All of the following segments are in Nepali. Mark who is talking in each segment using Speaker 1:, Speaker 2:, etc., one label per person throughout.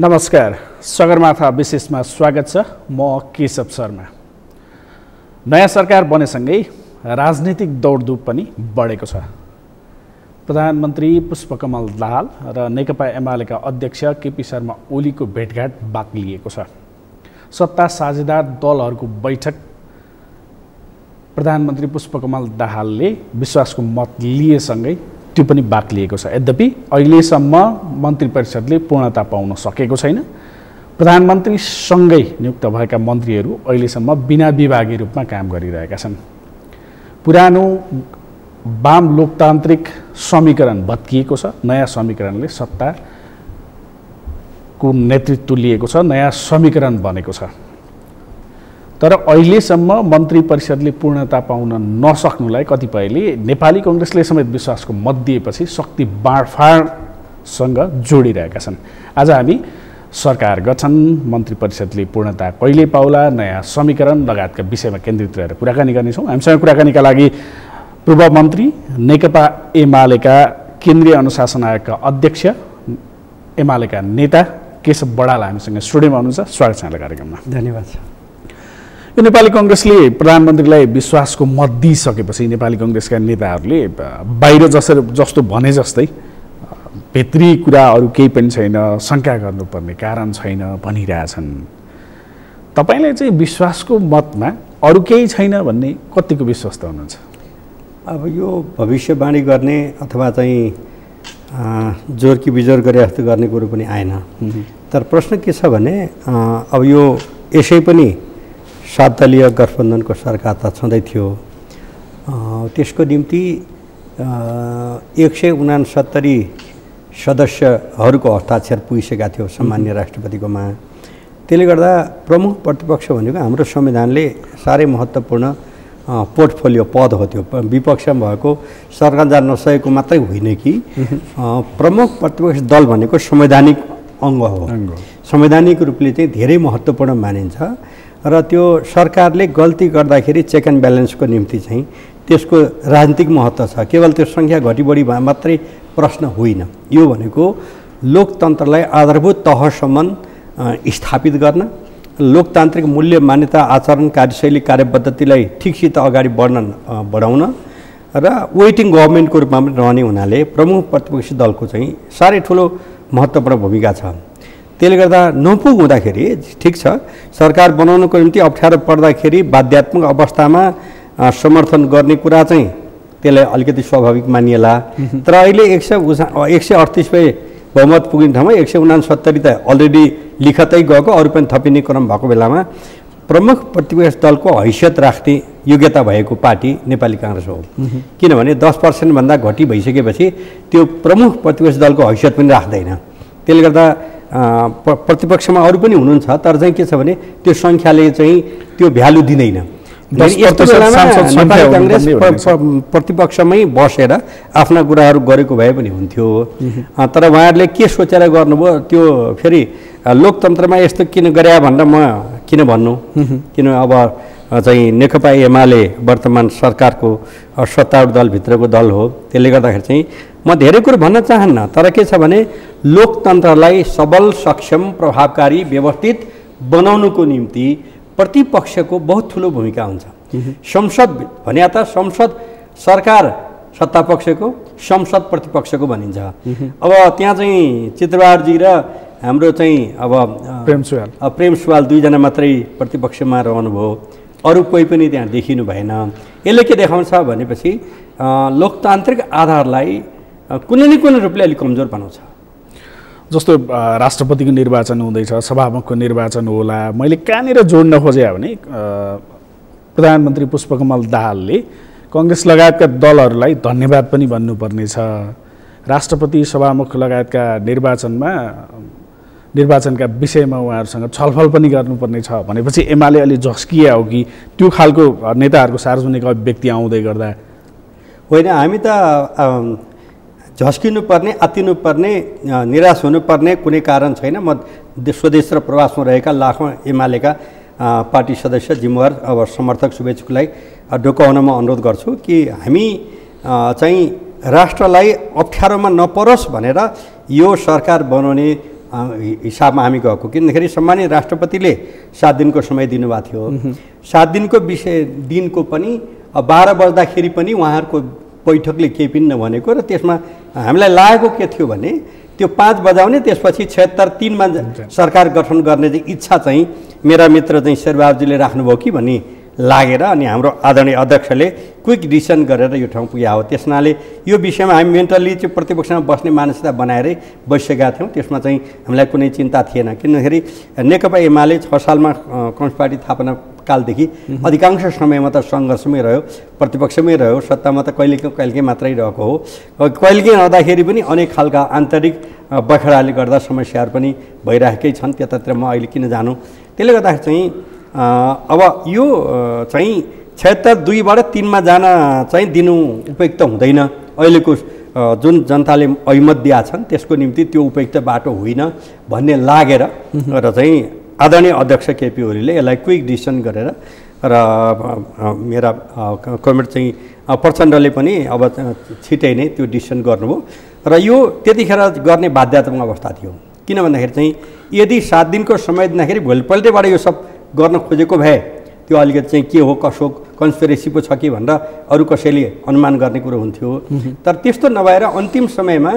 Speaker 1: नमस्कार, सगरमाथा विशेषमा स्वागत छ। म केशव शर्मा। नयाँ सरकार बनेसँगै राजनीतिक दौडधुप पनि बढेको छ। प्रधानमन्त्री पुष्पकमल दाहाल र नेकपा एमालेका अध्यक्ष केपी शर्मा ओलीको भेटघाट बाक्लिएको छ। सत्ता साझेदार दलहरूको बैठक प्रधानमन्त्री पुष्पकमल दाहालले विश्वासको मत लिएसँगै त्यो पनि बाक्लिएको छ। यद्यपि अहिलेसम्म मन्त्री परिषदले पूर्णता पाउन सकेको छैन। प्रधानमन्त्रीसँगै नियुक्त भएका मन्त्रीहरू अहिलेसम्म बिना विभागीय रूपमा काम गरिरहेका छन्। पुरानो वाम लोकतान्त्रिक समीकरण भत्किएको छ। नयाँ समीकरणले सत्ताको नेतृत्व लिएको छ। नयाँ समीकरण बनेको छ। तर अहिलेसम्म मन्त्री परिषदले पूर्णता पाउन नसक्नुलाई कतिपयले नेपाली कांग्रेसले समेत विश्वासको मत दिएपछि शक्ति बाँडफाँडसँग जोडिरहेका छन्। आज हामी सरकार गठन, मन्त्री परिषदले पूर्णता कहिले पाउला, नयाँ समीकरण लगायतका विषयमा केन्द्रित रहेर कुराकानी गर्नेछौँ। हामीसँग कुराकानीका लागि पूर्व मन्त्री, नेकपा एमालेका केन्द्रीय अनुशासन आयोगका अध्यक्ष, एमालेका नेता केशव बडाल हामीसँग स्टुडियोमा हुनुहुन्छ। स्वागत छ यहाँलाई कार्यक्रममा।
Speaker 2: धन्यवाद।
Speaker 1: यो नेपाली कांग्रेसले प्रधानमन्त्रीलाई विश्वासको मत दिइसकेपछि नेपाली कांग्रेसका नेताहरूले बाहिर जस्तो भने जस्तै भित्री कुरा अरू केही पनि छैन, शङ्का गर्नुपर्ने कारण छैन भनिरहेछन्। तपाईले चाहिँ विश्वासको मतमा अरू केही छैन भन्ने कतिको विश्वस्त हुनुहुन्छ?
Speaker 2: अब यो भविष्यवाणी गर्ने अथवा चाहिँ जोरकी बिजोर गरे जस्तो गर्ने कुरो पनि आएन। तर प्रश्न के छ भने अब यो यसै पनि 7 दलीय गठबन्धनको सरकार त छँदै थियो। त्यसको निम्ति 169 सदस्यहरूको हस्ताक्षर पुगिसकेका थियो सामान्य राष्ट्रपतिकोमा। त्यसले गर्दा प्रमुख प्रतिपक्ष भनेको हाम्रो संविधानले साह्रै महत्त्वपूर्ण पोर्टफोलियो पद हो। त्यो विपक्षमा भएको सरकार जान नसकेको मात्रै होइन कि प्रमुख प्रतिपक्ष दल भनेको संवैधानिक अङ्ग हो। संवैधानिक रूपले चाहिँ धेरै महत्त्वपूर्ण मानिन्छ र त्यो सरकारले गल्ती गर्दाखेरि चेक एन्ड ब्यालेन्सको निम्ति चाहिँ त्यसको राजनीतिक महत्त्व छ। केवल त्यो सङ्ख्या घटी बढी मात्रै प्रश्न होइन। यो भनेको लोकतन्त्रलाई आधारभूत तहसम्म स्थापित गर्न, लोकतान्त्रिक मूल्य, मान्यता, आचरण, कार्यशैली, कार्यपद्धतिलाई ठिकसित अगाडि बढाउन र वेटिङ गभर्मेन्टको रूपमा पनि रहने हुनाले प्रमुख प्रतिपक्षी दलको चाहिँ साह्रै ठुलो महत्त्वपूर्ण भूमिका छ। त्यसले गर्दा नपुग हुँदाखेरि ठिक छ, सरकार बनाउनको निम्ति अप्ठ्यारो पर्दाखेरि बाध्यात्मक अवस्थामा समर्थन गर्ने कुरा चाहिँ त्यसलाई अलिकति स्वाभाविक मानिएला। तर अहिले 138 बहुमत पुगिने ठाउँमा 169 त अलरेडी लिखतै गएको, अरू पनि थपिने क्रम भएको बेलामा प्रमुख प्रतिपक्ष दलको हैसियत राख्ने योग्यता भएको पार्टी नेपाली कांग्रेस हो। किनभने 10% भन्दा घटी भइसकेपछि त्यो प्रमुख प्रतिपक्ष दलको हैसियत पनि राख्दैन। त्यसले गर्दा प्रतिपक्षमा अरू पनि हुनुहुन्छ, तर चाहिँ के छ भने त्यो सङ्ख्याले चाहिँ त्यो भ्यालु दिँदैन। यस्तो बेलामा नेपाली कांग्रेस प्रतिपक्षमै बसेर आफ्ना कुराहरू गरेको भए पनि हुन्थ्यो। तर उहाँहरूले के सोचेर गर्नुभयो त्यो फेरि लोकतन्त्रमा यस्तो किन गरे भनेर म किन भन्नु। किन अब चाहिँ नेकपा एमाले वर्तमान सरकारको सत्तारूढ दलभित्रको दल हो। त्यसले गर्दाखेरि चाहिँ म धेरै कुरो भन्न चाहन्न। तर के छ भने लोकतन्त्रलाई सबल, सक्षम, प्रभावकारी, व्यवस्थित बनाउनुको निम्ति प्रतिपक्षको बहुत ठुलो भूमिका हुन्छ। संसद भने त संसद सरकार सत्तापक्षको, संसद प्रतिपक्षको भनिन्छ। अब त्यहाँ चाहिँ चित्रबहादुरजी र हाम्रो चाहिँ अब प्रेम सुवाल दुईजना मात्रै प्रतिपक्षमा रहनुभयो, अरू कोही पनि त्यहाँ देखिनु भएन। यसले के देखाउँछ भनेपछि लोकतान्त्रिक आधारलाई कुनै न कुनै रूपले अलिक कमजोर बनाउँछ।
Speaker 1: जस्तो राष्ट्रपतिको निर्वाचन हुँदैछ, सभामुखको निर्वाचन होला। मैले कहाँनिर जोड्न खोजेँ भने प्रधानमन्त्री पुष्पकमल दाहालले कांग्रेस लगायतका दलहरूलाई धन्यवाद पनि भन्नुपर्नेछ। राष्ट्रपति, सभामुख लगायतका निर्वाचनका विषयमा उहाँहरूसँग छलफल पनि गर्नुपर्ने छ भनेपछि एमाले अलि झस्किए हो कि त्यो खालको नेताहरूको सार्वजनिक अभिव्यक्ति आउँदै गर्दा?
Speaker 2: होइन, हामी त झस्किनुपर्ने, आत्तिनुपर्ने, निराश हुनुपर्ने कुनै कारण छैन। म स्वदेश र प्रवासमा रहेका लाखौँ एमालेका पार्टी सदस्य, जिम्मेवार अब समर्थक, शुभेच्छुकलाई ढोकाउन म अनुरोध गर्छु कि हामी चाहिँ राष्ट्रलाई अप्ठ्यारोमा नपरोस् भनेर यो सरकार बनाउने हिसाबमा हामी गएको, किनखेरि सम्मानित राष्ट्रपतिले 7 दिनको समय दिनुभएको थियो। 7 दिनको दिनको पनि 12 बज्दाखेरि पनि उहाँहरूको बैठकले केही पनि नभनेको र त्यसमा हामीलाई लागेको के थियो भने त्यो 5 बजाउने त्यसपछि 76-3 मा सरकार गठन गर्ने चाहिँ इच्छा चाहिँ मेरा मित्र चाहिँ शेरबहादुरजीले राख्नुभयो कि भन्ने लागेर अनि हाम्रो आदरणीय अध्यक्षले क्विक डिसिसन गरेर यो ठाउँ पुग्या हो। त्यसनाले यो विषयमा हामी मेन्टल्ली चाहिँ प्रतिपक्षमा बस्ने मानसिकता बनाएरै बसिसकेका थियौँ। त्यसमा चाहिँ हामीलाई कुनै चिन्ता थिएन, किनखेरि नेकपा एमाले 6 सालमा कम्युनिस्ट पार्टी स्थापना कालदेखि अधिकांश समयमा त सङ्घर्षमै रह्यो, प्रतिपक्षमै रह्यो, सत्तामा त कहिलेकाहीँ मात्रै रहेको हो। कहिलेकाहीँ रहँदाखेरि पनि अनेक खालका आन्तरिक बखडाले गर्दा समस्याहरू पनि भइरहेकै छन्, त्यतातिर म अहिले किन जानु। त्यसले गर्दाखेरि चाहिँ अब यो चाहिँ 76-2बाट 3 मा जान चाहिँ दिनु उपयुक्त हुँदैन। अहिलेको जुन जनताले ऐमत दिएका छन् त्यसको निम्ति त्यो उपयुक्त बाटो होइन भन्ने लागेर र चाहिँ आदरणीय अध्यक्ष केपी ओलीले यसलाई क्विक डिसिसन गरेर र मेरा कमेन्ट चाहिँ प्रचण्डले पनि अब छिटै नै त्यो डिसिसन गर्नुभयो र यो त्यतिखेर गर्ने बाध्यतात्मक अवस्था थियो। किन भन्दाखेरि चाहिँ यदि 7 दिनको समय दिँदाखेरि भोलिपल्टैबाट यो सब गर्न खोजेको भए त्यो अलिकति चाहिँ के हो कसो कन्स्पिरेसी पो छ कि भनेर अरू कसैले अनुमान गर्ने कुरो हुन्थ्यो। तर त्यस्तो नभएर अन्तिम समयमा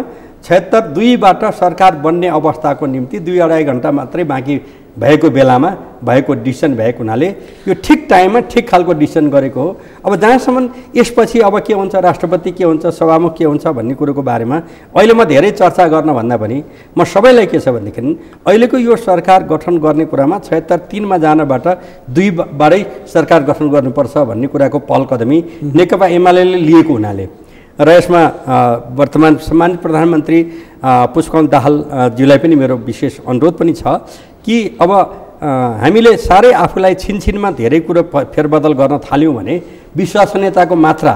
Speaker 2: 76-2बाट सरकार बन्ने अवस्थाको निम्ति 2-2.5 घन्टा मात्रै बाँकी भएको बेलामा भएको डिसिसन भएको हुनाले यो ठिक टाइममा ठिक खालको डिसिसन गरेको हो। अब जहाँसम्म यसपछि अब के हुन्छ, राष्ट्रपति के हुन्छ, सभामुख के हुन्छ भन्ने कुरोको बारेमा अहिले म धेरै चर्चा गर्न भन्दा पनि म सबैलाई के छ भनेदेखि अहिलेको यो सरकार गठन गर्ने कुरामा 76-3 मा जानबाट 2बाटै सरकार गठन गर्नुपर्छ भन्ने कुराको पहल कदमी नेकपा एमालेले लिएको हुनाले र यसमा वर्तमान सम्मानित प्रधानमन्त्री पुष्पकमल दाहालज्यूलाई पनि मेरो विशेष अनुरोध पनि छ कि अब हामीले साह्रै आफूलाई छिनछिनमा धेरै कुरो फेरबदल गर्न थाल्यौँ भने विश्वसनीयताको मात्रा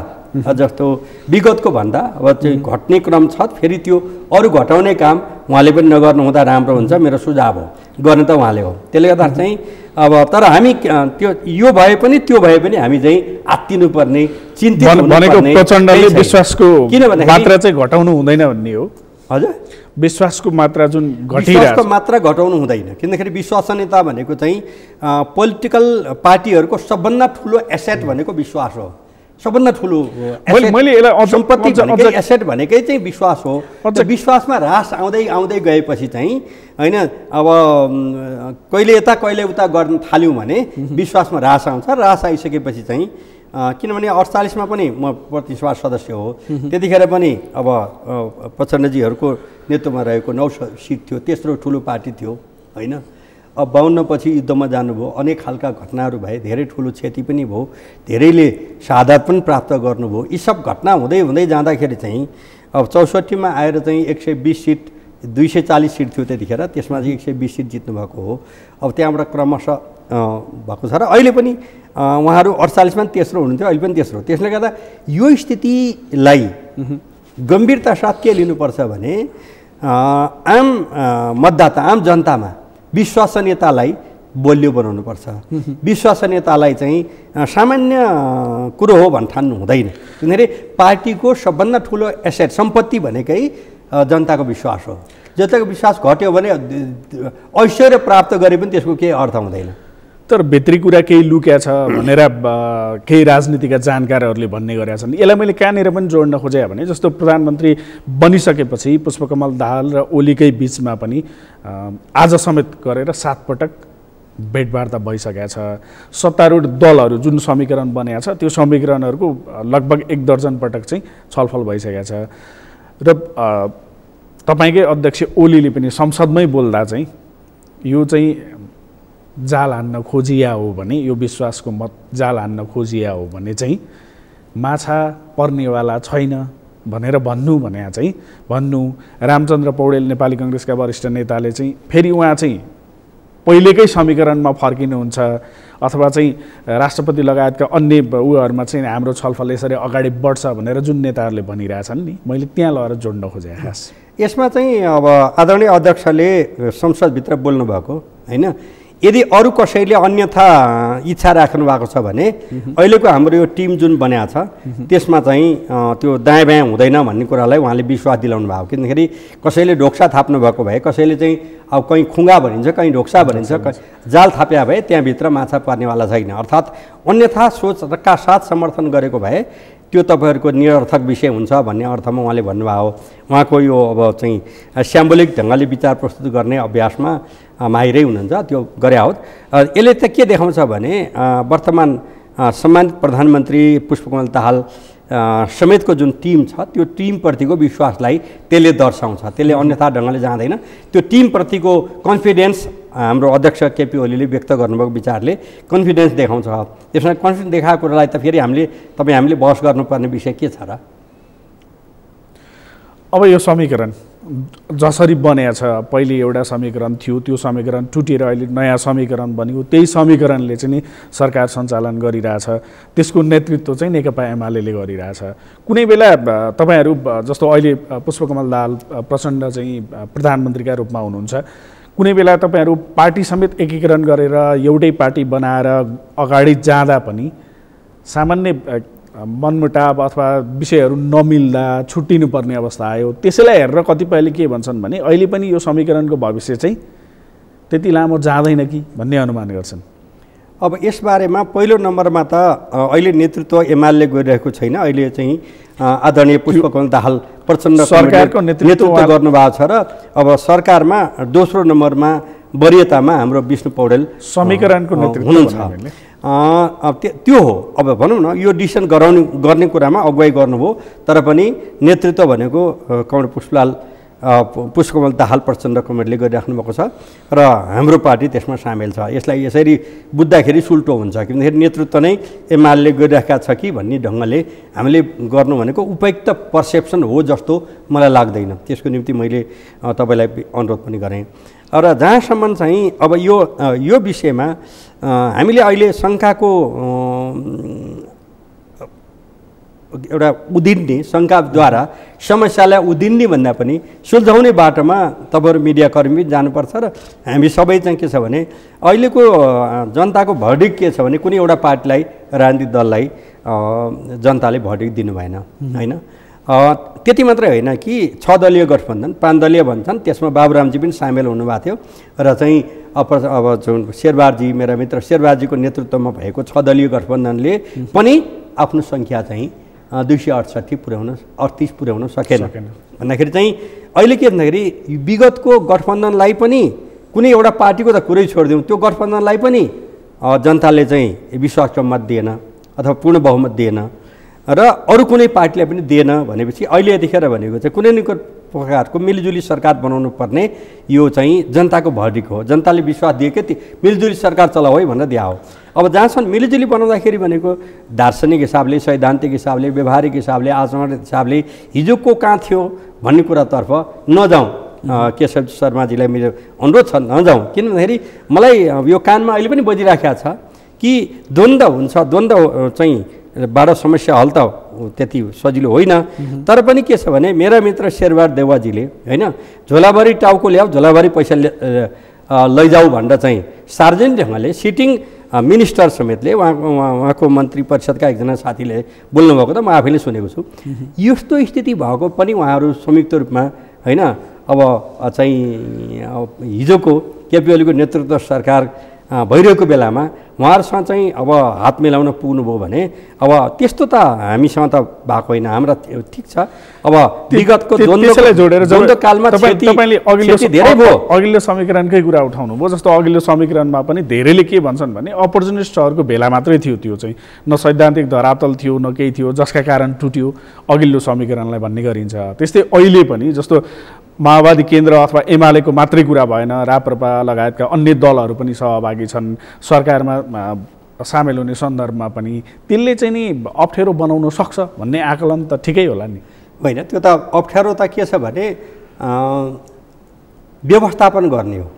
Speaker 2: जस्तो विगतको भन्दा अब चाहिँ घट्ने क्रम छ। फेरि त्यो अरू घटाउने काम उहाँले पनि नगर्नु हुँदा राम्रो हुन्छ, मेरो सुझाव हो। गर्ने त उहाँले हो। त्यसले गर्दा चाहिँ अब तर हामी त्यो यो भए पनि त्यो भए पनि हामी चाहिँ आत्तिनुपर्ने, चिन्तित हुनुपर्ने।
Speaker 1: प्रचण्डले विश्वासको मात्रा चाहिँ घटाउनु हुँदैन भन्ने हो।
Speaker 2: हजुर,
Speaker 1: विश्वासको मात्रा जुन
Speaker 2: विश्वासको मात्रा घटाउनु हुँदैन, किनखेरि विश्वसनीयता भनेको चाहिँ पोलिटिकल पार्टीहरूको सबभन्दा ठुलो एसेट भनेको विश्वास हो। सबभन्दा ठुलो सम्पत्ति भनेकै एसेट भनेकै चाहिँ विश्वास हो। विश्वासमा ह्रास आउँदै आउँदै गएपछि चाहिँ होइन अब कहिले यता कहिले उता गर्न थाल्यौँ भने विश्वासमा ह्रास आउँछ। ह्रास आइसकेपछि चाहिँ किनभने 48 मा पनि म प्रतिनिधिसभा सदस्य हो, त्यतिखेर पनि अब प्रचण्डजीहरूको नेतृत्वमा रहेको 9 सिट थियो, तेस्रो ठुलो पार्टी थियो होइन। अब 52 पछि युद्धमा जानुभयो, अनेक खालका घटनाहरू भए, धेरै ठुलो क्षति पनि भयो, धेरैले शहादत पनि प्राप्त गर्नुभयो। यी सब घटना हुँदै हुँदै जाँदाखेरि चाहिँ अब 64 मा आएर चाहिँ 120 सिट 240 सिट थियो त्यतिखेर, त्यसमा चाहिँ 120 सिट जित्नु भएको हो। अब त्यहाँबाट क्रमशः भएको छ र अहिले पनि उहाँहरू 48 मा तेस्रो हुनुहुन्थ्यो, अहिले पनि तेस्रो। त्यसले गर्दा यो स्थितिलाई गम्भीरता साथ के लिनुपर्छ भने आम मतदाता, आम जनतामा विश्वसनीयतालाई बलियो बनाउनुपर्छ। विश्वसनीयतालाई चाहिँ सामान्य कुरो हो भन्न ठान्नु हुँदैन, किनभने पार्टीको सबभन्दा ठुलो एसेट सम्पत्ति भनेकै जनताको विश्वास हो। जनताको विश्वास घट्यो भने ऐश्वर्य प्राप्त गरे पनि त्यसको केही अर्थ हुँदैन।
Speaker 1: तर भित्री कुरा केही लुक्या छ भनेर केही राजनीतिका जानकारहरूले भन्ने गरेका छन्। यसलाई मैले कहाँनिर पनि जोड्न खोजेँ भने जस्तो प्रधानमन्त्री बनिसकेपछि पुष्पकमल दाहाल र ओलीकै बिचमा पनि आज समेत गरेर 7 पटक भेटवार्ता भइसकेका छ। सत्तारूढ दलहरू जुन समीकरण बनेका छ त्यो समीकरणहरूको लगभग 1 दर्जन पटक चाहिँ छलफल भइसकेका छ र तपाईँकै अध्यक्ष ओलीले पनि संसदमै बोल्दा चाहिँ यो चाहिँ जाल हान्न खोजिया हो भने, यो विश्वासको मत जाल हान्न खोजिया हो भने चाहिँ माछा पर्नेवाला छैन भनेर भन्नु भने चाहिँ भन्नु। रामचन्द्र पौडेल नेपाली काङ्ग्रेसका वरिष्ठ नेताले चाहिँ फेरि उहाँ चाहिँ पहिलेकै समीकरणमा फर्किनुहुन्छ अथवा चाहिँ राष्ट्रपति लगायतका अन्य उयोहरूमा चाहिँ हाम्रो छलफल यसरी अगाडि बढ्छ भनेर जुन नेताहरूले भनिरहेछन् नि, मैले त्यहाँ लगेर जोड्न खोजेँ। खास
Speaker 2: यसमा चाहिँ अब आदरणीय अध्यक्षले संसदभित्र बोल्नुभएको होइन, यदि अरू कसैले अन्यथा इच्छा राख्नु भएको छ भने अहिलेको हाम्रो यो टिम जुन बनेको छ त्यसमा चाहिँ त्यो दायाँ बायाँ हुँदैन भन्ने कुरालाई उहाँले विश्वास दिलाउनु भएको। किनखेरि कसैले ढोक्सा थाप्नु भएको भए, कसैले चाहिँ अब कहीँ खुङ्गा भनिन्छ, कहीँ ढोक्सा भनिन्छ, जाल थाप्या भए त्यहाँभित्र माछा पर्नेवाला छैन। अर्थात् अन्यथा सोचका साथ समर्थन गरेको भए त्यो तपाईँहरूको निरर्थक विषय हुन्छ भन्ने अर्थमा उहाँले भन्नुभयो। उहाँको यो अब चाहिँ स्याम्बोलिक ढङ्गले विचार प्रस्तुत गर्ने अभ्यासमा माहिरै हुनुहुन्छ, त्यो गरे हो। यसले त के देखाउँछ भने वर्तमान सम्मानित प्रधानमन्त्री पुष्पकमल दाहाल समेतको जुन टिम छ त्यो टिमप्रतिको विश्वासलाई त्यसले दर्शाउँछ। त्यसले अन्यथा ढङ्गले जाँदैन। त्यो टिमप्रतिको कन्फिडेन्स हाम्रो अध्यक्ष केपी ओलीले व्यक्त गर्नुभएको विचारले कन्फिडेन्स देखाउँछ। त्यसमा कन्फिडेन्स देखाएको कुरालाई त फेरि हामीले बहस गर्नुपर्ने विषय के छ र?
Speaker 1: अब यो समीकरण जसरी बनेको छ, पहिले एउटा समीकरण थियो, त्यो समीकरण टुटेर अहिले नयाँ समीकरण बन्यो। त्यही समीकरणले चाहिँ नि सरकार सञ्चालन गरिरहेछ। त्यसको नेतृत्व चाहिँ नेकपा एमाले गरिरहेछ। कुनै बेला तपाईँहरू जस्तो अहिले पुष्पकमल दाहाल प्रचण्ड चाहिँ प्रधानमन्त्रीका रूपमा हुनुहुन्छ, कुनै बेला तपाईँहरू पार्टी समेत एकीकरण गरेर एउटै पार्टी बनाएर अगाडि जाँदा पनि सामान्य मनमुटाव अथवा विषयहरू नमिल्दा छुट्टिनुपर्ने अवस्था आयो। त्यसैलाई हेरेर कतिपयले के भन्छन् भने अहिले पनि यो समीकरणको भविष्य चाहिँ त्यति लामो जाँदैन कि भन्ने अनुमान गर्छन्।
Speaker 2: अब यसबारेमा पहिलो नम्बरमा त अहिले नेतृत्व एमाले गरिरहेको छैन। अहिले चाहिँ आदरणीय पुष्पकमल दाहाल प्रचण्ड
Speaker 1: सरकारको नेतृत्व
Speaker 2: गर्नुभएको छ र अब सरकारमा दोस्रो नम्बरमा वरियतामा हाम्रो विष्णु पौडेल
Speaker 1: समीकरणको नेतृत्व
Speaker 2: हुनुहुन्छ। त्यो हो। अब भनौँ न यो डिसिसन गर्ने कुरामा अगुवाई गर्नुभयो, तर पनि नेतृत्व भनेको कमरेड पुष्पकमल दाहाल प्रचण्ड कमरेडले गरिराख्नु भएको छ र हाम्रो पार्टी त्यसमा सामेल छ। यसलाई यसरी बुझ्दाखेरि सुल्टो हुन्छ, किनभने नेतृत्व नै एमाले गरिरहेका छ कि भन्ने ढङ्गले हामीले गर्नु भनेको उपयुक्त पर्सेप्सन हो जस्तो मलाई लाग्दैन। त्यसको निम्ति मैले तपाईँलाई अनुरोध पनि गरेँ। र जहाँसम्म चाहिँ अब यो विषयमा हामीले अहिले शङ्काको एउटा उदिन्ने शङ्काद्वारा समस्यालाई उदिन्ने भन्दा पनि सुल्झाउने बाटोमा तपाईँहरू मिडियाकर्मी जानुपर्छ। र हामी सबै चाहिँ के छ भने अहिलेको जनताको भर्डिक्ट के छ भने कुनै एउटा पार्टीलाई, राजनीतिक दललाई जनताले भर्डिक्ट दिनु भएन, होइन? त्यति मात्रै होइन कि 6 दलीय गठबन्धन, 5 दलीय भन्छन्, त्यसमा बाबुरामजी पनि सामेल हुनुभएको थियो र चाहिँ अब जुन शेरबहादुरजी, मेरा मित्र शेरबहादुरजीको नेतृत्वमा भएको 6 दलीय गठबन्धनले पनि आफ्नो सङ्ख्या चाहिँ 238 पुर्याउन सकेन। भन्दाखेरि चाहिँ अहिले के भन्दाखेरि विगतको गठबन्धनलाई पनि कुनै एउटा पार्टीको त कुरै छोडिदिउँ, त्यो गठबन्धनलाई पनि जनताले चाहिँ विश्वासको मत दिएन अथवा पूर्ण बहुमत दिएन र अरू कुनै पार्टीलाई पनि दिएन भनेपछि अहिले यतिखेर भनेको चाहिँ कुनै न कुनै प्रकारको मिलिजुली सरकार बनाउनु पर्ने यो चाहिँ जनताको भर्डिक्ट हो। जनताले विश्वास दियो कि मिलिजुली सरकार चलाऊ है भनेर दिया हो। अब जहाँसम्म मिलिजुली बनाउँदाखेरि भनेको दार्शनिक हिसाबले, सैद्धान्तिक हिसाबले, व्यवहारिक हिसाबले, आचरणगत हिसाबले हिजोको कहाँ थियो भन्ने कुरातर्फ नजाउँ। केशव शर्माजीलाई मेरो अनुरोध छ, नजाउँ। किन भन्दाखेरि मलाई यो कानमा अहिले पनि बजिराखेको छ कि द्वन्द्व हुन्छ, द्वन्द्व चाहिँ बाट समस्या हल त त्यति सजिलो होइन। तर पनि के छ भने मेरा मित्र शेरबहादुर देउवाजीले होइन झोलाभरि टाउको ल्याऊ, झोलाभरि पैसा लैजाऊ भनेर चाहिँ सार्वजनिक ढङ्गले सिटिङ मिनिस्टर समेतले उहाँको मन्त्री परिषदका एकजना साथीले बोल्नुभएको त म आफैले सुनेको छु। यस्तो स्थिति भएको पनि उहाँहरू संयुक्त रूपमा होइन अब चाहिँ हिजोको केपी ओलीको नेतृत्व सरकार भइरहेको बेलामा उहाँहरूसँग चाहिँ अब हात मिलाउन पुग्नुभयो भने अब त्यस्तो त हामीसँग त भएको होइन। हाम्रा ठिक छ, अब विगतको द्वन्द्वकालमा धेरै भयो।
Speaker 1: अघिल्लो समीकरणकै कुरा उठाउनु भयो। जस्तो अघिल्लो समीकरणमा पनि धेरैले के भन्छन् भने अपर्चुनिस्टहरूको भेला मात्रै थियो, त्यो चाहिँ न सैद्धान्तिक धरातल थियो न केही थियो, जसका कारण टुट्यो अघिल्लो समीकरणलाई भन्ने गरिन्छ। त्यस्तै अहिले पनि जस्तो माओवादी केन्द्र अथवा एमालेको मात्रै कुरा भएन, राप्रपा लगायतका अन्य दलहरू पनि सहभागी छन् सरकारमा सामेल हुने सन्दर्भमा पनि। त्यसले चाहिँ नि अप्ठ्यारो बनाउन सक्छ भन्ने आकलन त ठिकै होला नि?
Speaker 2: होइन, त्यो त अप्ठ्यारो त के छ भने व्यवस्थापन गर्ने हो।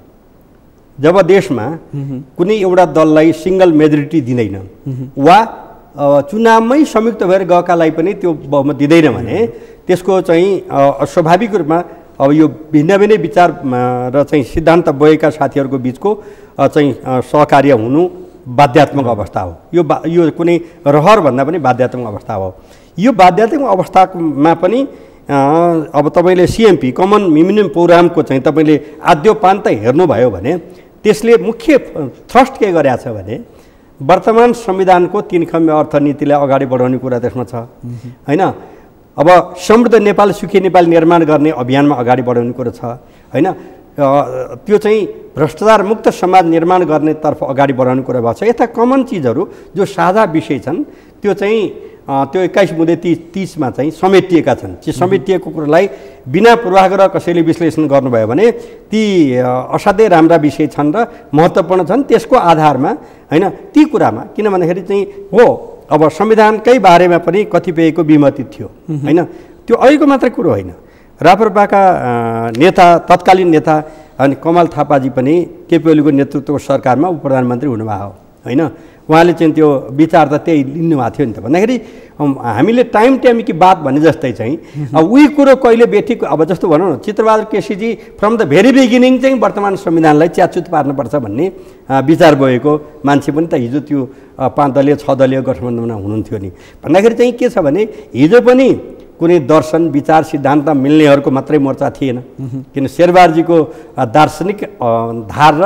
Speaker 2: जब देशमा कुनै एउटा दललाई सिङ्गल मेजोरिटी दिँदैन वा चुनावमै संयुक्त भएर गएकालाई पनि त्यो बहुमत दिँदैन भने त्यसको चाहिँ स्वाभाविक रूपमा अब यो भिन्न भिन्नै विचार र चाहिँ सिद्धान्त बोकेका साथीहरूको बिचको चाहिँ सहकार्य हुनु बाध्यात्मक अवस्था हो। यो कुनै रहर भन्दा पनि बाध्यात्मक अवस्था हो। यो बाध्यात्मक अवस्थामा पनि अब तपाईँले CMP कमन मिनिमम प्रोग्रामको चाहिँ तपाईँले आद्योपान्त हेर्नुभयो भने त्यसले मुख्य थ्रस्ट के गरेको छ भने वर्तमान संविधानको 3 खम्बे अर्थनीतिलाई अगाडि बढाउने कुरा त्यसमा छ हैन। अब समृद्ध नेपाल सुखी नेपाल निर्माण गर्ने अभियानमा अगाडि बढाउने कुरा छ हैन। त्यो चाहिँ भ्रष्टाचार मुक्त समाज निर्माण गर्नेतर्फ अगाडि बढाउने कुरा भएको छ। यस्ता कमन चिजहरू जो साझा विषय छन् त्यो चाहिँ त्यो 21 मुदे 30 मा चाहिँ समेटिएका छन्। त्यो समेटिएको कुरालाई बिना पूर्वाग्रह कसैले विश्लेषण गर्नुभयो भने ती असाध्यै राम्रा विषय छन् र महत्त्वपूर्ण छन्। त्यसको आधारमा हैन ती कुरामा किन भन्दाखेरि चाहिँ हो अब संविधानकै बारेमा पनि कतिपयको विमति थियो हैन। त्यो अहिलेको मात्र कुरो होइन। राप्रपाका नेता तत्कालीन नेता अनि कमल थापाजी पनि केपी ओलीको नेतृत्वको सरकारमा उप प्रधानमन्त्री हुनुभएको होइन। उहाँले चाहिँ त्यो विचार त त्यही लिनुभएको थियो नि त। भन्दाखेरि हामीले टाइम की बात भने जस्तै चाहिँ अब उही कुरो कहिले बेठिक अब जस्तो भनौँ न Chitra Bahadur KCG from the very beginning चाहिँ वर्तमान संविधानलाई च्यातचुत पार्नुपर्छ भन्ने विचार बोकेको मान्छे पनि त हिजो त्यो 5 दलीय 6 दलीय गठबन्धनमा हुनुहुन्थ्यो नि। भन्दाखेरि चाहिँ के छ भने हिजो पनि कुनै दर्शन विचार सिद्धान्त मिल्नेहरूको मात्रै मोर्चा थिएन। किन शेरबहादुरजीको दार्शनिक धार र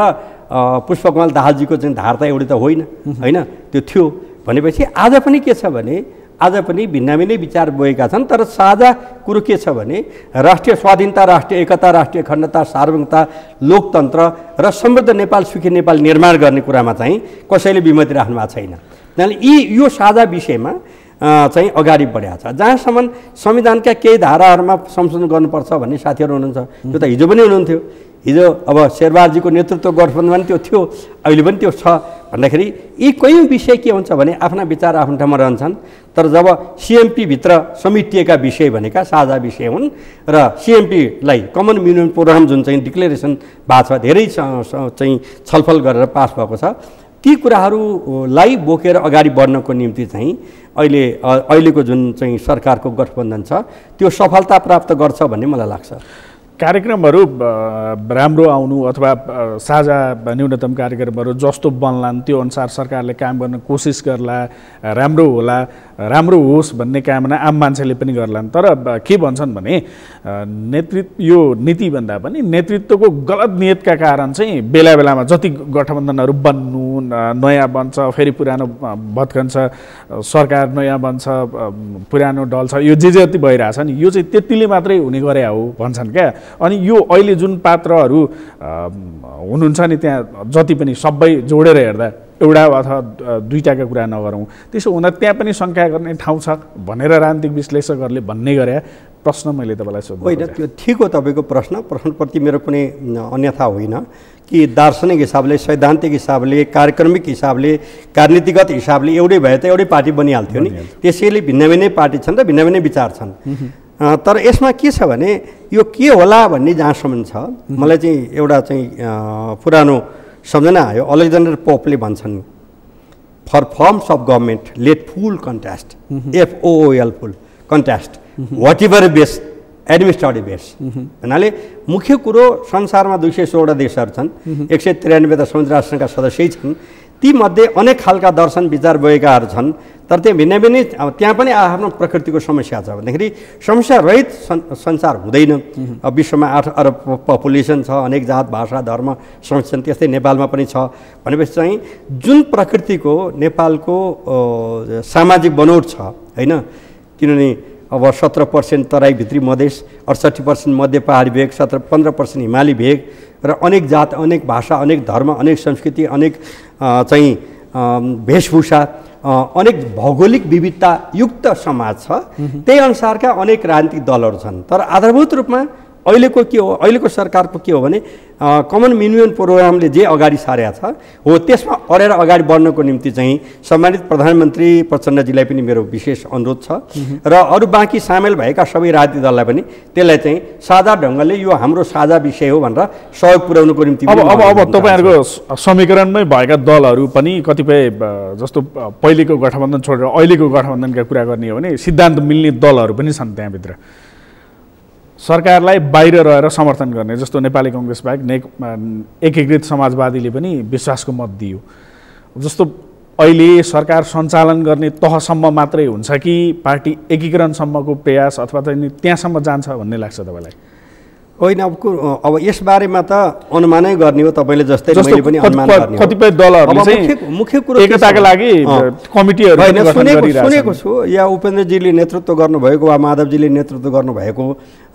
Speaker 2: पुष्पकमल दाहालजीको चाहिँ धार त एउटै त होइन हैन। त्यो थियो भनेपछि आज पनि के छ भने आज पनि भिन्न भिन्नै विचार बोकेका छन्। तर साझा कुरो के छ भने राष्ट्रिय स्वाधीनता राष्ट्रिय एकता राष्ट्रिय अखण्डता सार्वभौमता लोकतन्त्र र समृद्ध नेपाल सुखी नेपाल निर्माण गर्ने कुरामा चाहिँ कसैले विमति राख्नु भएको छैन। त्यसैले यो साझा विषयमा चाहिँ अगाडि बढेको छ। जहाँसम्म संविधानका केही धाराहरूमा संशोधन गर्नुपर्छ भन्ने साथीहरू हुनुहुन्छ त्यो त हिजो पनि हुनुहुन्थ्यो। हिजो अब शेरबहादुरजीको नेतृत्व गठबन्धनमा त्यो थियो अहिले पनि त्यो छ। भन्दाखेरि यी कयौँ विषय के हुन्छ भने आफ्ना विचार आफ्नो ठाउँमा रहन्छन्। तर जब CMP भित्र समेटिएका विषय भनेका साझा विषय हुन् र CMP-लाई कमन मिनिमम प्रोग्राम जुन चाहिँ डिक्लेरेसन भएको छ धेरै चाहिँ छलफल गरेर पास भएको छ ती कुराहरूलाई बोकेर अगाडि बढ्नको निम्ति चाहिँ अहिलेको जुन चाहिँ सरकारको गठबन्धन छ त्यो सफलता प्राप्त गर्छ भन्ने मलाई लाग्छ।
Speaker 1: कार्यक्रमहरू राम्रो आउनु अथवा साझा न्यूनतम कार्यक्रमहरू जस्तो बन्लान् त्यो अनुसार सरकारले काम गर्न कोसिस गर्ला, राम्रो होला, राम्रो होस् भन्ने कामना आम मान्छेले पनि गर्लान्। तर के भन्छन् भने यो नीतिभन्दा पनि नेतृत्वको गलत नियतका कारण चाहिँ बेला बेलामा जति गठबन्धनहरू बन्नु नयाँ बन्छ फेरि पुरानो भत्कन्छ, सरकार नयाँ बन्छ पुरानो डल्छ, यो जे जति भइरहेछ नि यो चाहिँ त्यतिले मात्रै हुने गरे हो भन्छन् क्या। अनि यो अहिले जुन पात्रहरू हुनुहुन्छ नि त्यहाँ जति पनि सबै जोडेर हेर्दा एउटा अथवा दुईटाका कुरा नगरौँ त्यसो हुँदा त्यहाँ पनि शङ्का गर्ने ठाउँ छ भनेर राजनीतिक विश्लेषकहरूले भन्ने गरे प्रश्न मैले तपाईँलाई सोध्छु।
Speaker 2: होइन त्यो ठिक हो तपाईँको प्रश्नप्रति मेरो कुनै अन्यथा होइन कि दार्शनिक हिसाबले सैद्धान्तिक हिसाबले कार्यक्रमिक हिसाबले राजनीतिगत हिसाबले एउटै भए त एउटै पार्टी बनिहाल्थ्यो नि। त्यसैले भिन्न भिन्नै पार्टी छन् र भिन्न भिन्नै विचार छन्। तर यसमा के छ भने यो के होला भन्ने जहाँसम्म छ मलाई चाहिँ एउटा चाहिँ पुरानो सम्झना आयो। अलेक्जेन्डर पोपले भन्छन् for forms of government let fool contest FOOL fool contest whatever best administrative best. भन्नाले मुख्य कुरो संसारमा 216 देशहरू छन्, 193 त संयुक्त राष्ट्रसङ्घका सदस्यै छन्। तीमध्ये अनेक खालका दर्शन विचार बोकेकाहरू छन्। तर त्यहाँ भिन्न भिन्नै त्यहाँ पनि आफ्नो प्रकृतिको समस्या छ। भन्दाखेरि समस्या रहित संसार हुँदैन। विश्वमा 8 अरब पपुलेसन छ, अनेक जात भाषा धर्म समस्या त्यस्तै नेपालमा पनि छ। भनेपछि चाहिँ जुन प्रकृतिको नेपालको सामाजिक बनोट छ होइन, किनभने अब 17% तराई भित्री मधेस, 68% मध्य पहाडी भेग, 15% हिमाली भेग र अनेक जात अनेक भाषा अनेक धर्म अनेक संस्कृति अनेक चाहिँ वेशभूषा अनेक भौगोलिक विविधता युक्त समाज छ। त्यही अनुसारका अनेक राजनीतिक दलहरू छन्। तर आधारभूत रूपमा अहिलेको के हो, अहिलेको सरकारको के हो भने कमन मिनिमम प्रोग्रामले जे अगाडि सारेको छ हो त्यसमा अडेर अगाडि बढ्नको निम्ति चाहिँ सम्मानित प्रधानमन्त्री प्रचण्डजीलाई पनि मेरो विशेष अनुरोध छ र अरू बाँकी सामेल भएका सबै राजनीतिक दललाई पनि त्यसलाई चाहिँ साझा ढङ्गले यो हाम्रो साझा विषय हो भनेर सहयोग पुर्याउनको निम्ति
Speaker 1: अब तपाईँहरूको समीकरणमै भएका दलहरू पनि कतिपय जस्तो पहिलेको गठबन्धन छोडेर अहिलेको गठबन्धनका कुरा गर्ने हो भने सिद्धान्त मिल्ने दलहरू पनि छन् त्यहाँभित्र। सरकारलाई बाहिर रहेर समर्थन गर्ने, जस्तो नेपाली कांग्रेस बाहेक एकीकृत समाजवादीले पनि विश्वासको मत दियो। जस्तो अहिले सरकार सञ्चालन गर्ने तहसम्म मात्रै हुन्छ कि पार्टी एकीकरणसम्मको प्रयास अथवा चाहिँ त्यहाँसम्म जान्छ भन्ने लाग्छ तपाईँलाई?
Speaker 2: होइन, अब यसबारेमा त अनुमानै गर्ने हो। तपाईँले जस्तै मैले पनि अनुमान गर्ने हो।
Speaker 1: कतिपय दलहरूले चाहिँ
Speaker 2: मुख्य कुरो
Speaker 1: एकताका लागि कमिटीहरू
Speaker 2: सुनेको छु, या उपेन्द्रजीले नेतृत्व गर्नुभएको वा माधवजीले नेतृत्व गर्नुभएको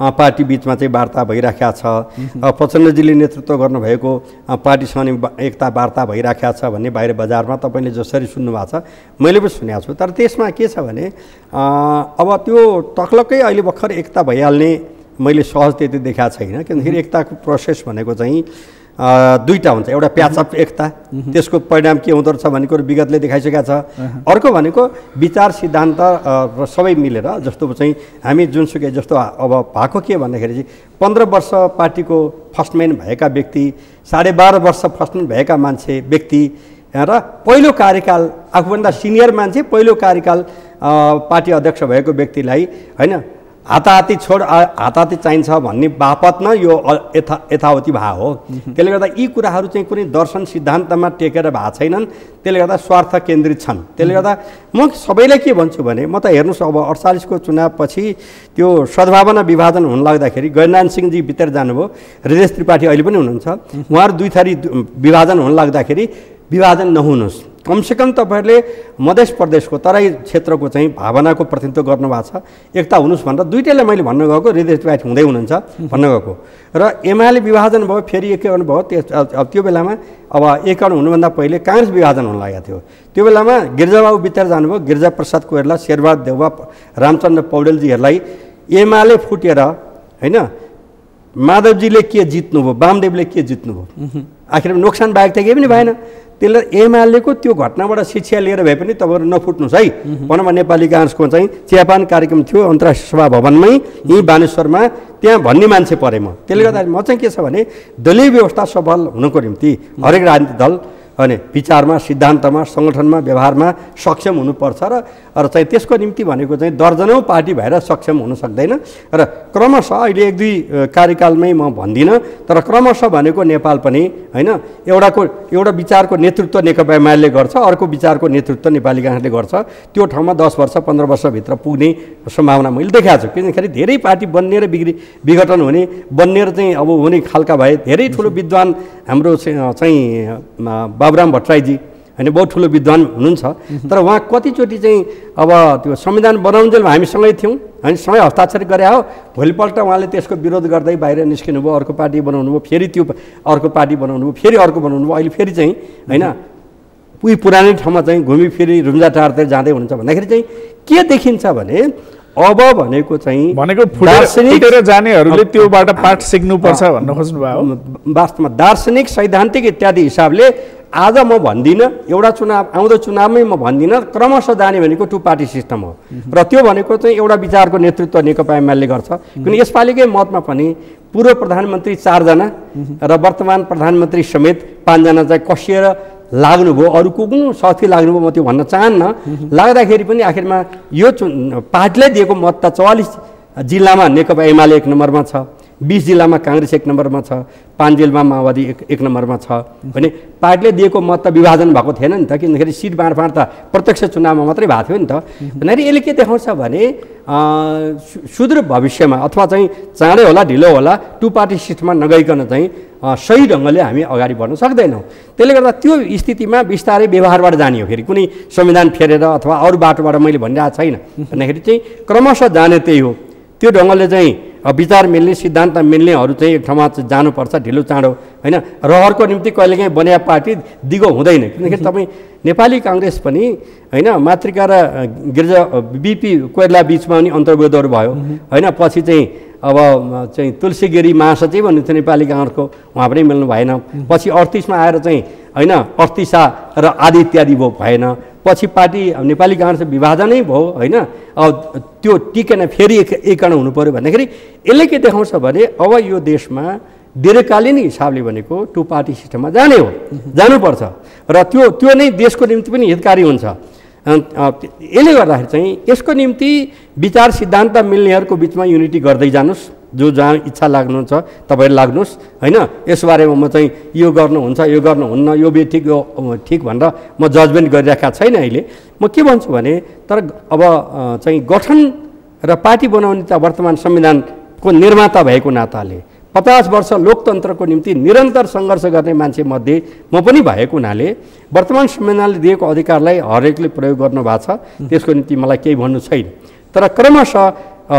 Speaker 2: पार्टी बिचमा चाहिँ वार्ता भइराखेको छ, प्रचण्डजीले नेतृत्व गर्नुभएको पार्टीसँग एकता वार्ता भइराखेको छ भन्ने बाहिर बजारमा तपाईँले जसरी सुन्नुभएको छ मैले पनि सुनेको छु। तर त्यसमा के छ भने अब त्यो टक्लक्कै अहिले भर्खर एकता भइहाल्ने मैले सहज त्यति देखाएको छैन। किनकि एकताको प्रोसेस भनेको चाहिँ दुईटा हुन्छ। एउटा प्याचअप एकता, त्यसको परिणाम के हुँदो रहेछ भन्ने कुरो विगतले देखाइसकेको छ। अर्को भनेको विचार सिद्धान्त र सबै मिलेर, जस्तो चाहिँ हामी जुनसुकै जस्तो अब भएको के भन्दाखेरि चाहिँ 15 वर्ष पार्टीको फर्स्टम्यान भएका व्यक्ति, 12.5 वर्ष फर्स्टम्यान भएका मान्छे व्यक्ति र पहिलो कार्यकाल आफूभन्दा सिनियर मान्छे पहिलो कार्यकाल पार्टी अध्यक्ष भएको व्यक्तिलाई होइन हाताहाती हाताहाती चाहिन्छ भन्ने बापत न यो यथावती भए हो। त्यसले गर्दा यी कुराहरू चाहिँ कुनै दर्शन सिद्धान्तमा टेकेर भएको छैनन्। त्यसले गर्दा स्वार्थ केन्द्रित छन्। त्यसले गर्दा म सबैलाई के भन्छु भने, म त हेर्नुहोस् अब 48 को चुनावपछि त्यो सद्भावना विभाजन हुन लाग्दाखेरि गैरनारायण सिंहजी भित्र जानुभयो, हृदय त्रिपाठी अहिले पनि हुनुहुन्छ, उहाँहरू दुई थरी विभाजन हुन लाग्दाखेरि विभाजन नहुनुहोस्, कमसेकम तपाईँहरूले मध्य प्रदेशको तराई क्षेत्रको चाहिँ भावनाको प्रतिनिधित्व गर्नुभएको छ, एकता हुनुहोस् भनेर दुईटैलाई मैले भन्न गएको, हृदय त्रिपाठी हुँदै हुनुहुन्छ भन्न गएको। र एमाले विभाजन भयो, फेरि एकीकरण भयो। त्यो बेलामा अब एकीकरण हुनुभन्दा पहिले काङ्ग्रेस विभाजन हुन लागेको थियो। त्यो बेलामा गिरिजाबाबु भित्र जानुभयो, गिरिजाप्रसाद कोइराला, शेरबहादुर देउवा, रामचन्द्र पौडेलजीहरूलाई एमाले फुटेर होइन माधवजीले के जित्नुभयो, वामदेवले के जित्नुभयो, आखिरमा नोक्सान बाहेक त केही पनि भएन। त्यसले एमालेको त्यो घटनाबाट शिक्षा लिएर भए पनि तपाईँहरू नफुट्नुहोस् है भनौँ। नेपाली काङ्ग्रेसको चाहिँ चियापान कार्यक्रम थियो अन्तर्राष्ट्रिय सभा भवनमै यहीँ बानेश्वरमा, त्यहाँ भन्ने मान्छे परेँ म। त्यसले गर्दा म चाहिँ के छ भने दलीय व्यवस्था सफल हुनको निम्ति हरेक राजनीतिक दल अनि विचारमा, सिद्धान्तमा, सङ्गठनमा, व्यवहारमा सक्षम हुनुपर्छ र चाहिँ त्यसको निम्ति भनेको चाहिँ दर्जनौँ पार्टी भएर सक्षम हुन सक्दैन। र क्रमशः अहिले 1-2 कार्यकालमै म भन्दिनँ, तर क्रमशः भनेको नेपाल पनि होइन एउटा विचारको नेतृत्व नेकपा एमाले गर्छ, अर्को विचारको नेतृत्व नेपाली काङ्ग्रेसले गर्छ। त्यो ठाउँमा 10 वर्ष 15 वर्षभित्र पुग्ने सम्भावना मैले देखाएको छु। किनखेरि धेरै पार्टी बन्ने र विघटन हुने, बन्ने र चाहिँ अब हुने खालका भए। धेरै ठुलो विद्वान हाम्रो चाहिँ बाबुराम भट्टराईजी होइन बहुत ठुलो विद्वान हुनुहुन्छ, तर उहाँ कतिचोटि चाहिँ अब त्यो संविधान बनाउन्जेल हामी सँगै थियौँ होइन, सँगै हस्ताक्षर गरे हो, भोलिपल्ट उहाँले त्यसको विरोध गर्दै बाहिर निस्किनु भयो, अर्को पार्टी बनाउनु भयो, फेरि त्यो अर्को पार्टी बनाउनु भयो, फेरि अर्को बनाउनु भयो। अहिले फेरि चाहिँ होइन उही पुरानै ठाउँमा चाहिँ घुमी फेरि रुम्जाटारतिर जाँदै हुनुहुन्छ भन्दाखेरि चाहिँ के देखिन्छ भने अब भनेको चाहिँ
Speaker 1: फुटेर जानेहरूले त्योबाट पाठ सिक्नुपर्छ भन्न खोज्नु भयो।
Speaker 2: वास्तवमा दार्शनिक सैद्धान्तिक इत्यादि हिसाबले आज म भन्दिनँ, एउटा चुनाव आउँदो चुनावमै म भन्दिनँ, क्रमशः जाने भनेको 2 पार्टी सिस्टम हो। र त्यो भनेको चाहिँ एउटा विचारको नेतृत्व नेकपा एमाले गर्छ। किन यसपालिकै मतमा पनि पूर्व प्रधानमन्त्री 4 जना र वर्तमान प्रधानमन्त्री समेत 5 जना चाहिँ कसिएर लाग्नुभयो, अरू को कुन साथी लाग्नुभयो म त्यो भन्न चाहन्न। लाग्दाखेरि पनि आखिरमा यो पार्टीलाई दिएको मत त 44 जिल्लामा नेकपा एमाले 1 नम्बरमा छ, 20 जिल्लामा काङ्ग्रेस 1 नम्बरमा छ, 5 जिल्लामा माओवादी 1 नम्बरमा छ भने पार्टीले दिएको मत त विभाजन भएको थिएन नि त। किनखेरि सिट बाँडफाँड त प्रत्यक्ष चुनावमा मात्रै भएको थियो नि त। भन्दाखेरि यसले के देखाउँछ भने सुदूर भविष्यमा अथवा चाहिँ चाँडै होला ढिलो होला 2 पार्टी सिस्टममा नगइकन चाहिँ सही ढङ्गले हामी अगाडि बढ्न सक्दैनौँ। त्यसले गर्दा त्यो स्थितिमा बिस्तारै व्यवहारबाट जाने हो, फेरि कुनै संविधान फेरेर अथवा अरू बाटोबाट मैले भनिरहेको छैन। भन्दाखेरि चाहिँ क्रमशः जाने त्यही हो। त्यो ढङ्गले चाहिँ विचार मिल्ने, सिद्धान्त मिल्नेहरू चाहिँ एक ठाउँमा जानुपर्छ ढिलो चाँडो होइन। रहरको निम्ति कहिलेकाहीँ बनिया पार्टी दिगो हुँदैन। किनकि तपाईँ नेपाली काङ्ग्रेस पनि होइन मातृका र गिरिजा बिपी कोइराला बिचमा पनि अन्तर्विरोधहरू भयो होइन। पछि चाहिँ अब चाहिँ तुलसी गिरी महासचिव भन्नुहुन्थ्यो नेपाली काङ्ग्रेसको, उहाँ पनि मिल्नु भएन। पछि 38मा आएर चाहिँ होइन अर्थीसा र आदि इत्यादि भयो, भएन। पछि पार्टी नेपाली काङ्ग्रेस विभाजनै भयो होइन। अब त्यो टिकेन, फेरि एकीकरण हुनु पऱ्यो भन्दाखेरि यसले के देखाउँछ भने अब यो देशमा दीर्घकालीन हिसाबले भनेको 2 पार्टी सिस्टममा जाने हो, जानुपर्छ र त्यो नै देशको निम्ति पनि हितकारी हुन्छ। यसले गर्दाखेरि चाहिँ यसको निम्ति विचार सिद्धान्त मिल्नेहरूको बिचमा युनिटी गर्दै जानुहोस् जो जहाँ इच्छा लाग्नुहुन्छ तपाईँहरू लाग्नुहोस् होइन। यसबारेमा म चाहिँ यो गर्नुहुन्छ यो गर्नुहुन्न यो बेठिक यो ठिक भनेर म जजमेन्ट गरिरहेका छैन अहिले। म के भन्छु भने तर अब चाहिँ गठन र पार्टी बनाउने त वर्तमान संविधानको निर्माता भएको नाताले 50 वर्ष लोकतन्त्रको निम्ति निरन्तर सङ्घर्ष गर्ने मान्छे मध्ये म पनि भएको हुनाले वर्तमान संविधानले दिएको अधिकारलाई हरेकले प्रयोग गर्नु भएको छ, त्यसको निम्ति मलाई केही भन्नु छैन। तर क्रमशः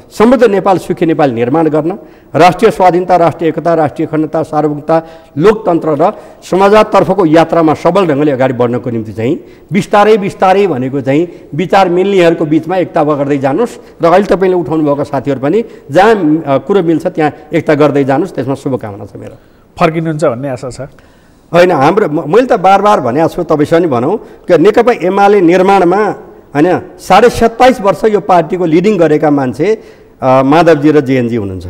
Speaker 2: समृद्ध नेपाल सुखी नेपाल निर्माण गर्न राष्ट्रिय स्वाधीनता, राष्ट्रिय एकता, राष्ट्रिय अखण्डता, सार्वभौमता, लोकतन्त्र र समाजवादतर्फको यात्रामा सबल ढङ्गले अगाडि बढ्नको निम्ति चाहिँ बिस्तारै बिस्तारै भनेको चाहिँ विचार मिल्नेहरूको बिचमा एकता गर्दै जानुहोस् र अहिले तपाईँले उठाउनु भएको साथीहरू पनि जहाँ कुरो मिल्छ त्यहाँ एकता गर्दै जानुहोस्, त्यसमा शुभकामना छ मेरो।
Speaker 1: फर्किनुहुन्छ भन्ने आशा छ?
Speaker 2: होइन, हाम्रो मैले त बार भनेको छु, तपाईँसँग नि भनौँ कि नेकपा एमाले निर्माणमा होइन 27.5 वर्ष यो पार्टीको लिडिङ गरेका मान्छे माधवजी र जेएनजी हुनुहुन्छ।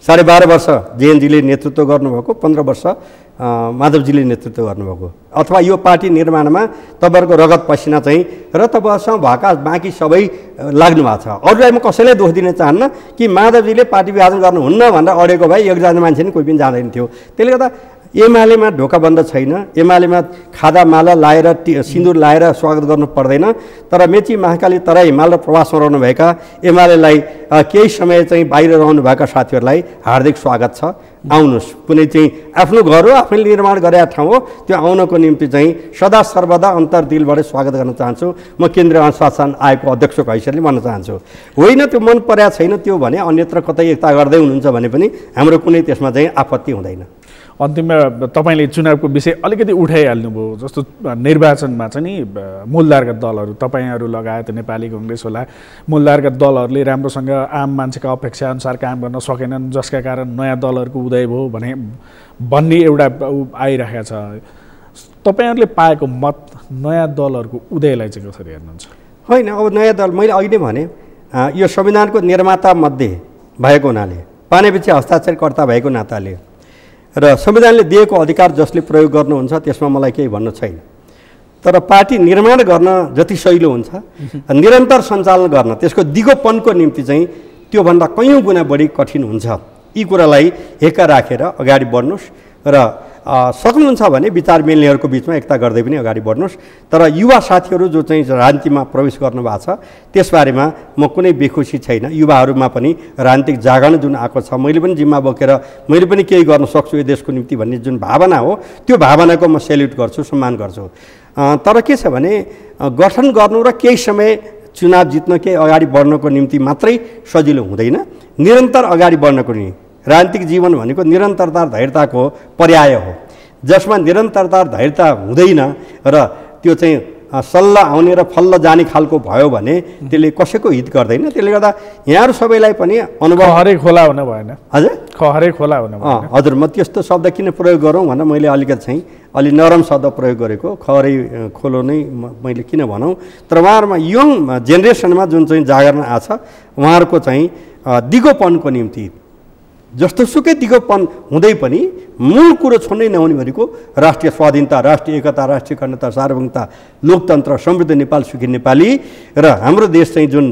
Speaker 2: 12.5 वर्ष जेएनजीले नेतृत्व गर्नुभएको, 15 वर्ष माधवजीले नेतृत्व गर्नुभएको। अथवा यो पार्टी निर्माणमा तपाईँहरूको रगत पसिना चाहिँ र तपाईँसँग भएका बाँकी सबै लाग्नु भएको छ। अरूलाई म कसैलाई दोष दिन चाहन्न कि माधवजीले पार्टी विभाजन गर्नुहुन्न भनेर अडेको भए एकजना मान्छे नि कोही पनि जाँदैन थियो। त्यसले गर्दा एमालेमा ढोका बन्द छैन, एमालेमा खादा माला लाएर सिन्दुर लाएर स्वागत गर्नु पर्दैन। तर मेची महाकाली तराई हिमाल र प्रवासमा रहनुभएका एमालेलाई केही समय चाहिँ बाहिर रहनुभएका साथीहरूलाई हार्दिक स्वागत छ। आउनुहोस्, कुनै चाहिँ आफ्नो घर हो, आफैले निर्माण गरेका ठाउँ हो, त्यो आउनको निम्ति चाहिँ सदा सर्वदा अन्तर्दिलबाट स्वागत गर्न चाहन्छु। म केन्द्रीय अनुशासन आयोगको अध्यक्षको हैसियतले भन्न चाहन्छु। होइन त्यो मन परेको छैन त्यो भने अन्यत्र कतै एकता गर्दै हुनुहुन्छ भने पनि हाम्रो कुनै त्यसमा चाहिँ आपत्ति हुँदैन।
Speaker 1: अन्तिममा तपाईँले चुनावको विषय अलिकति उठाइहाल्नुभयो, जस्तो निर्वाचनमा चाहिँ नि मूलधारका दलहरू तपाईँहरू लगायत नेपाली कङ्ग्रेस होला, मूलधारका दलहरूले राम्रोसँग आम मान्छेका अपेक्षा अनुसार काम गर्न सकेनन्, जसका कारण नयाँ दलहरूको उदय भयो भन्ने एउटा आइरहेको छ। तपाईँहरूले पाएको मत नयाँ दलहरूको उदयलाई चाहिँ कसरी हेर्नुहुन्छ?
Speaker 2: होइन, अब नयाँ दल मैले अहिले भने यो संविधानको निर्माता मध्ये भएको हुनाले, पानेपछि हस्ताक्षरकर्ता भएको नाताले र संविधानले दिएको अधिकार जसले प्रयोग गर्नुहुन्छ त्यसमा मलाई केही भन्नु छैन। तर पार्टी निर्माण गर्न जति सहिलो हुन्छ, निरन्तर सञ्चालन गर्न त्यसको दिगोपनको निम्ति चाहिँ त्योभन्दा कयौँ गुणा बढी कठिन हुन्छ। यी कुरालाई हेक्का राखेर अगाडि बढ्नुहोस् र सक्नुहुन्छ भने विचार मिल्नेहरूको बिचमा एकता गर्दै पनि अगाडि बढ्नुहोस्। तर युवा साथीहरू जो चाहिँ राजनीतिमा प्रवेश गर्नुभएको छ त्यसबारेमा म कुनै बेखुसी छैन। युवाहरूमा पनि राजनीतिक जागरण जुन आएको छ, मैले पनि जिम्मा बोकेर मैले पनि केही गर्न सक्छु यो देशको निम्ति भन्ने जुन भावना हो, त्यो भावनाको म सेल्युट गर्छु, सम्मान गर्छु। तर के छ भने गठन गर्नु र केही समय चुनाव जित्न, केही अगाडि बढ्नको निम्ति मात्रै सजिलो हुँदैन, निरन्तर अगाडि बढ्नको निम्ति। राजनीतिक जीवन भनेको निरन्तरता धैर्यताको पर्याय हो, जसमा निरन्तरता धैर्यता हुँदैन र त्यो चाहिँ सल्ल आउने र फल्ल जाने खालको भयो भने त्यसले कसैको हित गर्दैन। त्यसले गर्दा यहाँहरू सबैलाई पनि अनुभव
Speaker 1: खहरे खोला हुन भएन।
Speaker 2: हजुर,
Speaker 1: खहरे खोला हुन भएन।
Speaker 2: हजुर, म त्यस्तो शब्द किन प्रयोग गरौँ भनेर मैले अलिकति चाहिँ अलि नरम शब्द प्रयोग गरेको। खहरे खोलो नै मैले किन भनौँ, तर उहाँहरूमा यङ जेनेरेसनमा जुन चाहिँ जागरण आछ उहाँहरूको चाहिँ दिगोपनको निम्ति जस्तो सुकै दिगोपन हुँदै पनि मूल कुरो छोड्नै नहुने भनेको राष्ट्रिय स्वाधीनता, राष्ट्रिय एकता, राष्ट्रिय अखण्डता, सार्वभौमता, लोकतन्त्र, समृद्ध नेपाल सुखी नेपाली र हाम्रो देश चाहिँ जुन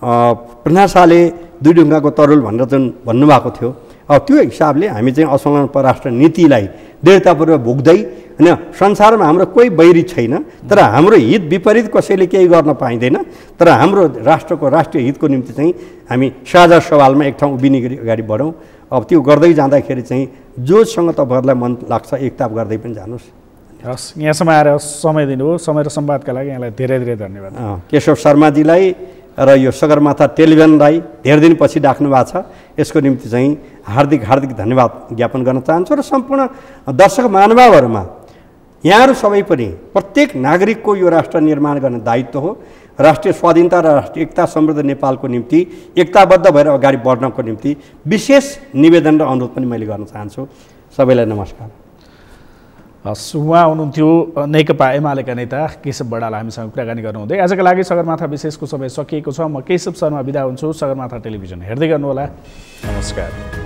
Speaker 2: प्रधान शाहले दुई ढुङ्गाको तरुल भनेर जुन भन्नुभएको थियो, त्यो हिसाबले हामी चाहिँ असमान परराष्ट्र नीतिलाई दृढतापूर्वक भोग्दै होइन, संसारमा हाम्रो कोही बैरी छैन, तर हाम्रो हित विपरीत कसैले केही गर्न पाइँदैन। तर हाम्रो राष्ट्रको राष्ट्रिय हितको निम्ति चाहिँ हामी साझा सवालमा एक ठाउँ उभिने गरी अगाडि बढौँ। अब त्यो गर्दै जाँदाखेरि चाहिँ जोसँग तपाईँहरूलाई मन लाग्छ एकता गर्दै पनि जानुहोस्।
Speaker 1: हस्, यहाँसम्म आएर समय दिनुभयो, समय र संवादका लागि यहाँलाई धेरै धेरै धन्यवाद।
Speaker 2: केशव शर्माजीलाई र यो सगरमाथा टेलिभिजनलाई धेरै दिनपछि डाक्नु भएको छ, यसको निम्ति चाहिँ हार्दिक हार्दिक धन्यवाद ज्ञापन गर्न चाहन्छु। र सम्पूर्ण दर्शक महानुभावहरूमा यहाँहरू सबै पनि प्रत्येक नागरिकको यो राष्ट्र निर्माण गर्ने दायित्व हो। राष्ट्रिय स्वाधीनता र राष्ट्रिय एकता समृद्ध नेपालको निम्ति एकताबद्ध भएर अगाडि बढ्नको निम्ति विशेष निवेदन र अनुरोध पनि मैले गर्न चाहन्छु। सबैलाई नमस्कार।
Speaker 1: हस्, उहाँ हुनुहुन्थ्यो नेकपा एमालेका नेता केशव बडाल हामीसँग कुराकानी गर्नुहुँदै। आजका लागि सगरमाथा विशेषको समय सकिएको छ। म केशव शर्मा बिदा हुन्छु। सगरमाथा टेलिभिजन हेर्दै गर्नुहोला। नमस्कार।